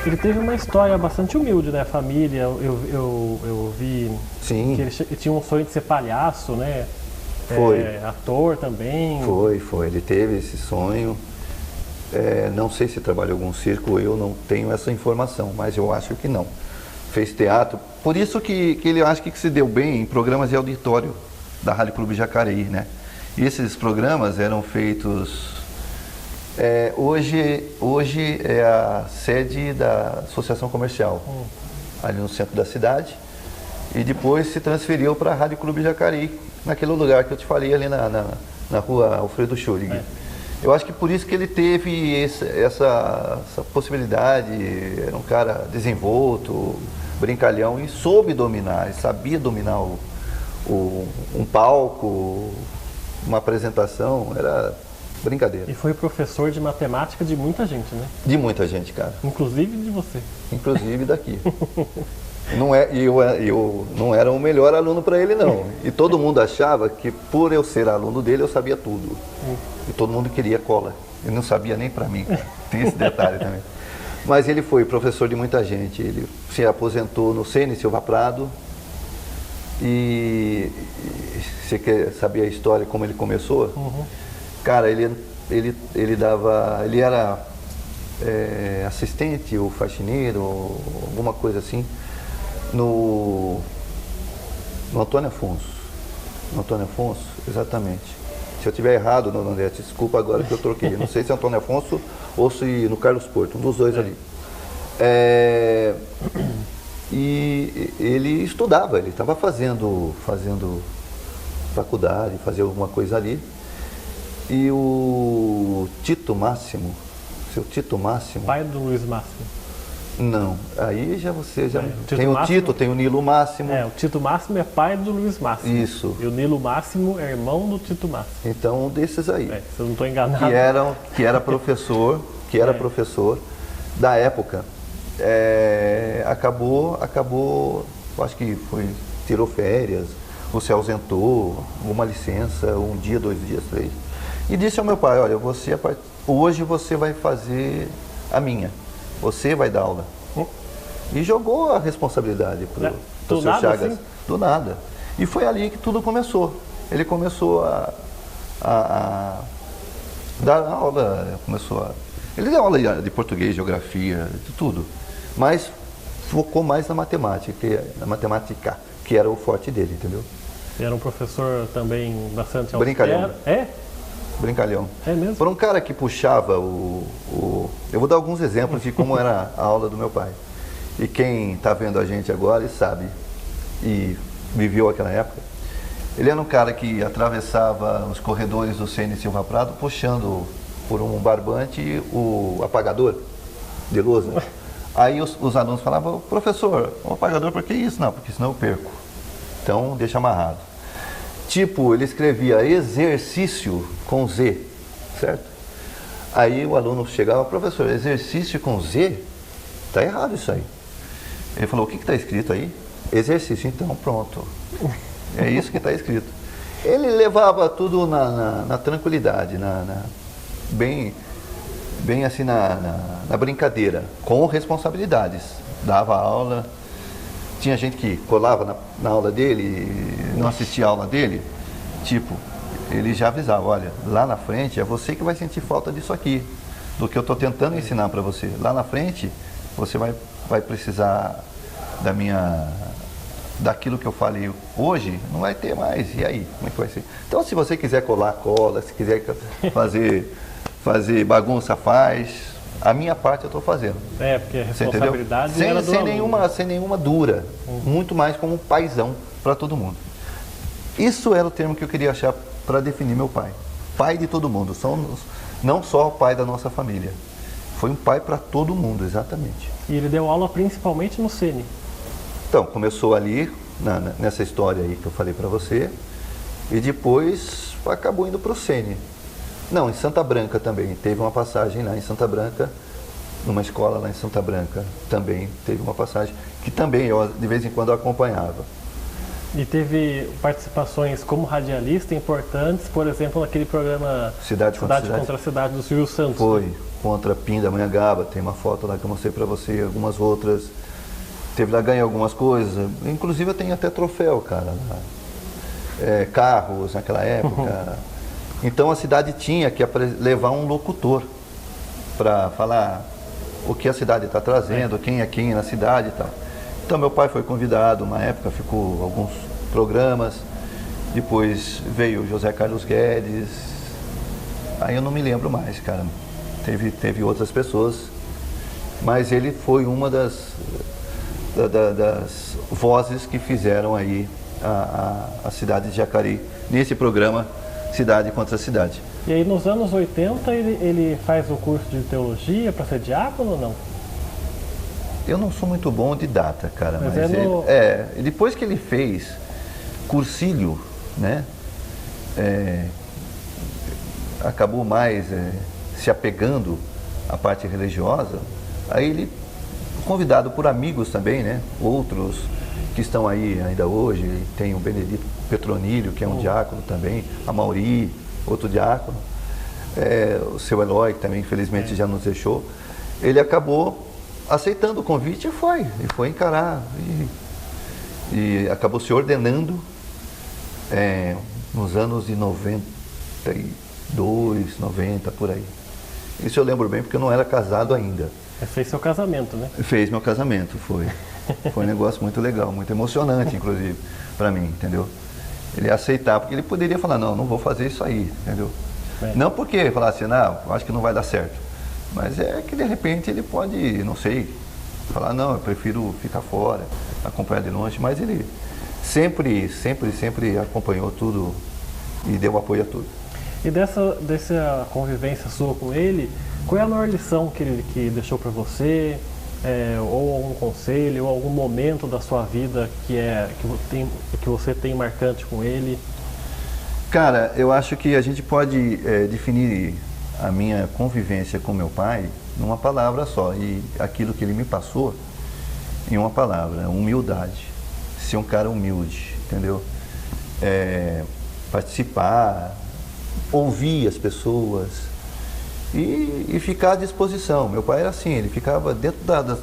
Ele teve uma história bastante humilde, né? Família, eu vi Sim. que ele tinha um sonho de ser palhaço, né? Foi. Ator também. Foi. Ele teve esse sonho. Não sei se trabalha em algum circo, eu não tenho essa informação, mas eu acho que não. Fez teatro. Por isso que ele acho que se deu bem em programas de auditório da Rádio Clube Jacareí, né? E esses programas eram feitos... hoje é a sede da Associação Comercial, ali no centro da cidade, e depois se transferiu para a Rádio Clube Jacareí, naquele lugar que eu te falei ali na rua Alfredo Schurig. Eu acho que por isso que ele teve essa possibilidade, era um cara desenvolto, brincalhão, e soube dominar, sabia dominar um palco, uma apresentação, era brincadeira. E foi professor de matemática de muita gente, né? De muita gente, cara. Inclusive de você. Inclusive daqui. Eu não era o melhor aluno para ele, não. E todo mundo achava que por eu ser aluno dele, eu sabia tudo. E todo mundo queria cola. Ele não sabia nem para mim, cara. Tem esse detalhe também. Mas ele foi professor de muita gente. Ele se aposentou no Ceni Silva Prado. E você quer saber a história, como ele começou? Cara, ele era assistente ou faxineiro, alguma coisa assim, no Antônio Afonso. No Antônio Afonso, exatamente. Se eu estiver errado, Dona Andrete, desculpa agora que eu troquei. Não sei se é Antônio Afonso ou se no Carlos Porto, um dos dois ali. E ele estudava, ele estava fazendo faculdade, fazia alguma coisa ali. E o Tito Máximo, seu Tito Máximo... Pai do Luiz Máximo. Não, aí você já... Tem o Máximo, Tito, tem o Nilo Máximo. O Tito Máximo é pai do Luiz Máximo. Isso. E o Nilo Máximo é irmão do Tito Máximo. Então, um desses aí. Se eu não estou enganado. Que era professor da época. Acabou, acho que tirou férias, ou se ausentou, uma licença, um dia, 2 dias, 3. E disse ao meu pai, olha, hoje você vai fazer a minha, você vai dar aula. E jogou a responsabilidade para o seu Chagas. Assim? Do nada. E foi ali que tudo começou. Ele começou a dar aula, ele deu aula de português, geografia, de tudo. Mas focou mais na matemática, que era o forte dele, entendeu? E era um professor também bastante austero. Brincalhão. Brincalhão. É mesmo? Por um cara que puxava Eu vou dar alguns exemplos de como era a aula do meu pai. E quem está vendo a gente agora e sabe, e viveu aquela época, ele era um cara que atravessava os corredores do Ceni Silva Prado, puxando por um barbante o apagador de lousa. Aí os alunos falavam, professor, o apagador, por que isso? Não, porque senão eu perco. Então, deixa amarrado. Tipo, ele escrevia exercício com Z, certo? Aí o aluno chegava, professor, exercício com Z? Tá errado isso aí. Ele falou, o que está escrito aí? Exercício, então pronto. É isso que está escrito. Ele levava tudo na tranquilidade, bem assim na brincadeira, com responsabilidades. Dava aula. Tinha gente que colava na aula dele e não assistia a aula dele. Tipo, ele já avisava, olha, lá na frente é você que vai sentir falta disso aqui, do que eu estou tentando ensinar para você. Lá na frente, você vai precisar daquilo que eu falei hoje, não vai ter mais. E aí, como é que vai ser? Então, se você quiser colar, cola. Se quiser fazer bagunça, faz. A minha parte eu estou fazendo. Porque a responsabilidade sem nenhuma dura. Muito mais como um paizão para todo mundo. Isso era o termo que eu queria achar para definir meu pai. Pai de todo mundo. Não só o pai da nossa família. Foi um pai para todo mundo, exatamente. E ele deu aula principalmente no Ceni. Então, começou ali, nessa história aí que eu falei para você. E depois acabou indo para o Ceni. Não, em Santa Branca também. Teve uma passagem lá em Santa Branca, numa escola lá em Santa Branca também teve uma passagem, que também eu de vez em quando eu acompanhava. E teve participações como radialista importantes, por exemplo, naquele programa Cidade contra a Cidade do Silvio Santos. Foi, contra Pindamonhangaba, tem uma foto lá que eu mostrei para você, algumas outras. Teve lá, ganhei algumas coisas, inclusive eu tenho até troféu, cara. Carros naquela época. Então a cidade tinha que levar um locutor para falar o que a cidade está trazendo, quem é quem na cidade e tal. Então meu pai foi convidado, uma época ficou alguns programas, depois veio o José Carlos Guedes, aí eu não me lembro mais, cara. Teve outras pessoas, mas ele foi uma das vozes que fizeram aí a cidade de Jacareí, nesse programa Cidade contra Cidade. E aí nos anos 80 ele faz o curso de teologia para ser diácono ou não? Eu não sou muito bom de data, cara, mas depois que ele fez cursilho, né, acabou mais se apegando à parte religiosa, aí ele, convidado por amigos também, né, outros que estão aí ainda hoje, tem o Benedito Petronilho, que é um diácono também, a Mauri, outro diácono, o seu Eloy, que também infelizmente já nos deixou, ele acabou aceitando o convite e foi encarar e acabou se ordenando nos anos de 92, 90, por aí. Isso eu lembro bem porque eu não era casado ainda. Fez seu casamento, né? Fez meu casamento, foi. Foi um negócio muito legal, muito emocionante, inclusive, para mim, entendeu? Ele aceitar, porque ele poderia falar, não vou fazer isso aí, entendeu? Não porque falasse, não, acho que não vai dar certo. Mas é que de repente ele pode, não sei, falar, não, eu prefiro ficar fora, acompanhar de longe, mas ele sempre acompanhou tudo e deu apoio a tudo. E dessa convivência sua com ele, qual é a maior lição que ele deixou para você? Ou algum conselho, ou algum momento da sua vida que você tem marcante com ele? Cara, eu acho que a gente pode definir a minha convivência com meu pai numa palavra só, e aquilo que ele me passou em uma palavra, humildade. Ser um cara humilde, entendeu? Participar, ouvir as pessoas e ficar à disposição. Meu pai era assim, ele ficava dentro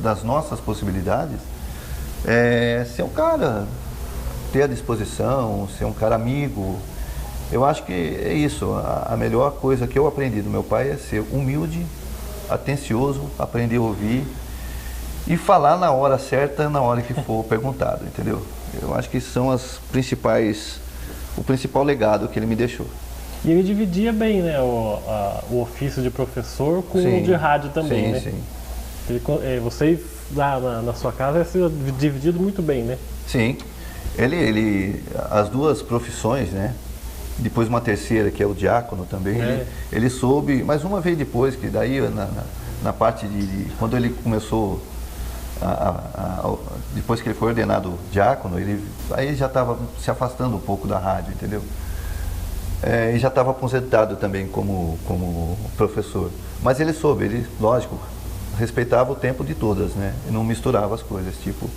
das nossas possibilidades, ser um cara, ter a disposição, ser um cara amigo. Eu acho que é isso, a melhor coisa que eu aprendi do meu pai é ser humilde, atencioso, aprender a ouvir e falar na hora certa, na hora que for perguntado, entendeu? Eu acho que são o principal legado que ele me deixou. E ele dividia bem, né, o ofício de professor com o de rádio também, né? Sim. Vocês lá na sua casa é dividido muito bem, né? Sim. As duas profissões, né? Depois uma terceira, que é o diácono também, ele soube, mas uma vez depois, que daí na parte quando ele começou, depois que ele foi ordenado diácono, aí já estava se afastando um pouco da rádio, entendeu? E já estava aposentado também como professor. Mas ele soube, ele, lógico, respeitava o tempo de todas, né? E não misturava as coisas, tipo,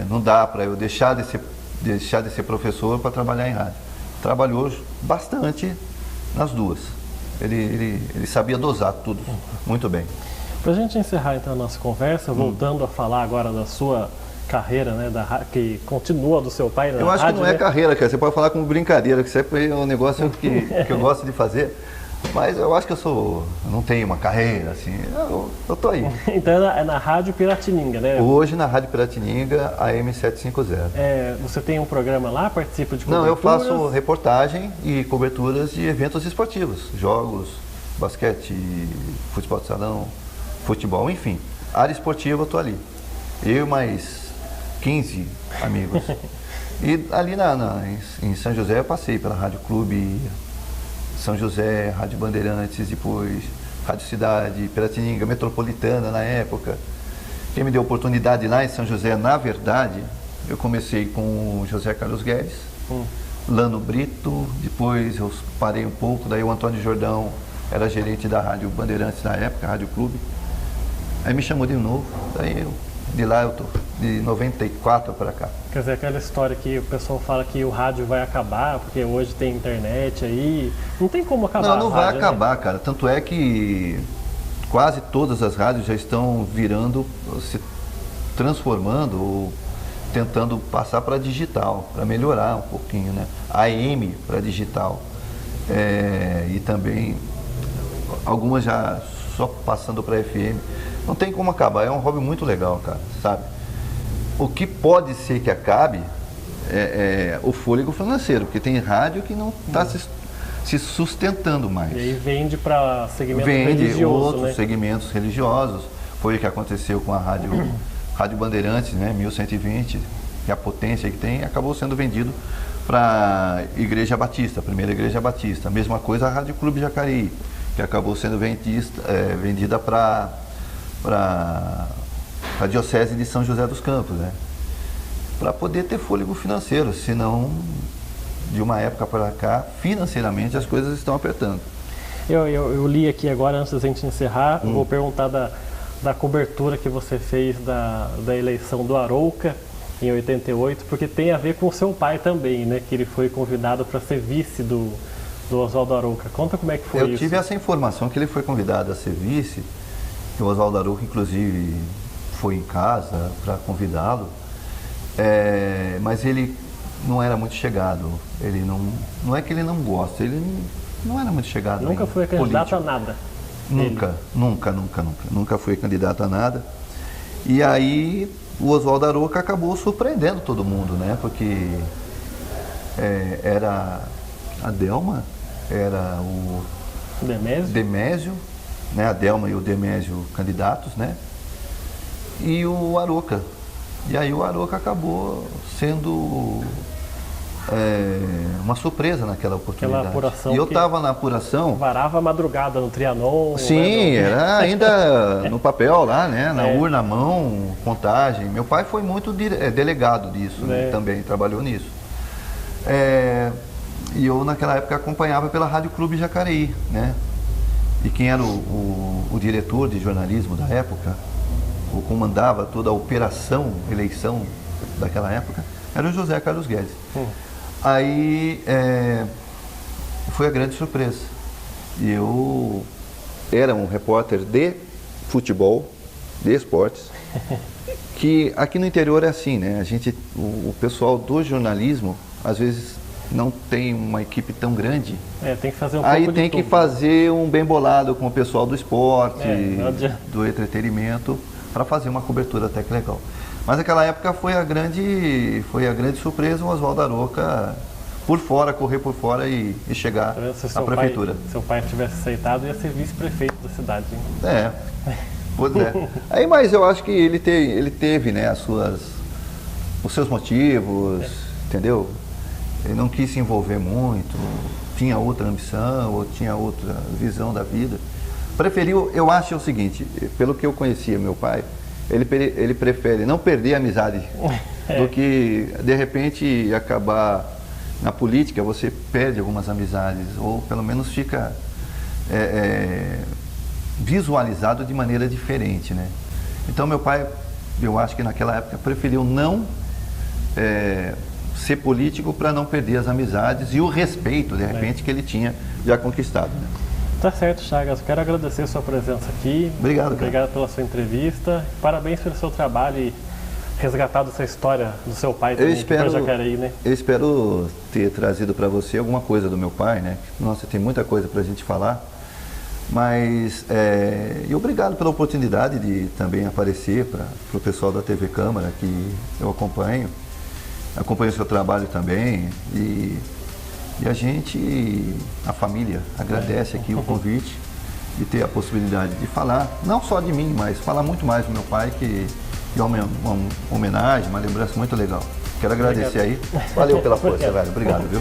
não dá para eu deixar de ser professor para trabalhar em rádio. Trabalhou bastante nas duas. Ele sabia dosar tudo muito bem. Para a gente encerrar então a nossa conversa, voltando a falar agora da sua carreira, né, que continua do seu pai na rádio. Eu acho que não é carreira, cara. Você pode falar como brincadeira, que sempre é um negócio que eu gosto de fazer. Mas eu acho que eu não tenho uma carreira, assim, eu tô aí. Então é na Rádio Piratininga, né? Hoje na Rádio Piratininga, AM 750. Você tem um programa lá, participa de coberturas? Não, eu faço reportagem e coberturas de eventos esportivos, jogos, basquete, futebol de salão, futebol, enfim. Área esportiva eu tô ali. Eu mais 15 amigos. E ali em São José eu passei pela Rádio Clube, São José, Rádio Bandeirantes, depois Rádio Cidade, Piratininga, Metropolitana na época. Quem me deu oportunidade lá em São José, na verdade, eu comecei com o José Carlos Guedes, Lano Brito, depois eu parei um pouco, daí o Antônio Jordão era gerente da Rádio Bandeirantes na época, Rádio Clube. Aí me chamou de novo, daí eu De lá eu tô, de 94 para cá. Quer dizer, aquela história que o pessoal fala que o rádio vai acabar, porque hoje tem internet aí. Não tem como acabar. Não vai rádio, acabar, né? cara. Tanto é que quase todas as rádios já estão virando, se transformando ou tentando passar para digital, para melhorar um pouquinho, né? AM para digital. E também algumas já só passando para FM. Não tem como acabar, é um hobby muito legal, cara, sabe? O que pode ser que acabe é o fôlego financeiro, porque tem rádio que não está se sustentando mais. E aí vende para segmento Vende religioso, outros né? segmentos religiosos. Foi o que aconteceu com a Rádio Bandeirantes, né, 1120, que é a potência que tem, acabou sendo vendido para a Igreja Batista, a primeira Igreja Batista. A mesma coisa a Rádio Clube Jacareí, que acabou sendo vendida para a Diocese de São José dos Campos, né? Para poder ter fôlego financeiro, senão de uma época para cá, financeiramente as coisas estão apertando. Eu li aqui agora, antes da gente encerrar, vou perguntar da cobertura que você fez da eleição do Arouca em 88, porque tem a ver com o seu pai também, né? Que ele foi convidado para ser vice do Oswaldo Arouca. Conta como é que foi isso. Eu tive essa informação que ele foi convidado a ser vice, que o Oswaldo Arouca, inclusive, foi em casa para convidá-lo, mas ele não era muito chegado. Ele não é que ele não gosta, ele não era muito chegado. Nunca foi candidato a nada. Nunca foi candidato a nada. E aí o Oswaldo Arouca acabou surpreendendo todo mundo, né? Porque era a Delma, era o Demésio, né? A Delma e o Demésio candidatos, né? E o Arouca. E aí o Arouca acabou sendo uma surpresa naquela oportunidade. Aquela apuração e eu estava na apuração. Varava a madrugada no Trianon. Sim, era ainda no papel lá, né? Na urna, à mão, contagem. Meu pai foi muito delegado disso, né? Também trabalhou nisso. E eu naquela época acompanhava pela Rádio Clube Jacareí, né? E quem era o diretor de jornalismo da época, ou comandava toda a operação eleição daquela época, era o José Carlos Guedes. Aí foi a grande surpresa. E eu era um repórter de futebol, de esportes, que aqui no interior é assim, né? O pessoal do jornalismo, às vezes, não tem uma equipe tão grande. Tem que fazer Aí tem que fazer um bem bolado com o pessoal do esporte, do entretenimento, para fazer uma cobertura até que legal. Mas naquela época foi a grande surpresa o Oswaldo Arouca correr por fora e chegar à prefeitura. Se seu pai tivesse aceitado, ia ser vice-prefeito da cidade. Hein? Pois é. Aí, mas eu acho que ele teve, né, os seus motivos, entendeu? Ele não quis se envolver muito, tinha outra ambição, ou tinha outra visão da vida. Preferiu, eu acho o seguinte, pelo que eu conhecia meu pai, ele prefere não perder a amizade do que, de repente, acabar na política, você perde algumas amizades, ou pelo menos fica visualizado de maneira diferente, né? Então meu pai, eu acho que naquela época, preferiu não ser político para não perder as amizades e o respeito, de repente, que ele tinha já conquistado, né? Tá certo, Chagas. Quero agradecer a sua presença aqui. Obrigado, cara. Obrigado pela sua entrevista. Parabéns pelo seu trabalho e resgatado essa história do seu pai também para Jacareí, né? Eu espero ter trazido para você alguma coisa do meu pai, né? Nossa, tem muita coisa para a gente falar. Mas, e obrigado pela oportunidade de também aparecer para o pessoal da TV Câmara, que eu acompanho o seu trabalho também. E a família, agradece aqui o convite e ter a possibilidade de falar, não só de mim, mas falar muito mais do meu pai, que é uma homenagem, uma lembrança muito legal. Quero agradecer aí. Valeu pela força, velho. Obrigado, viu?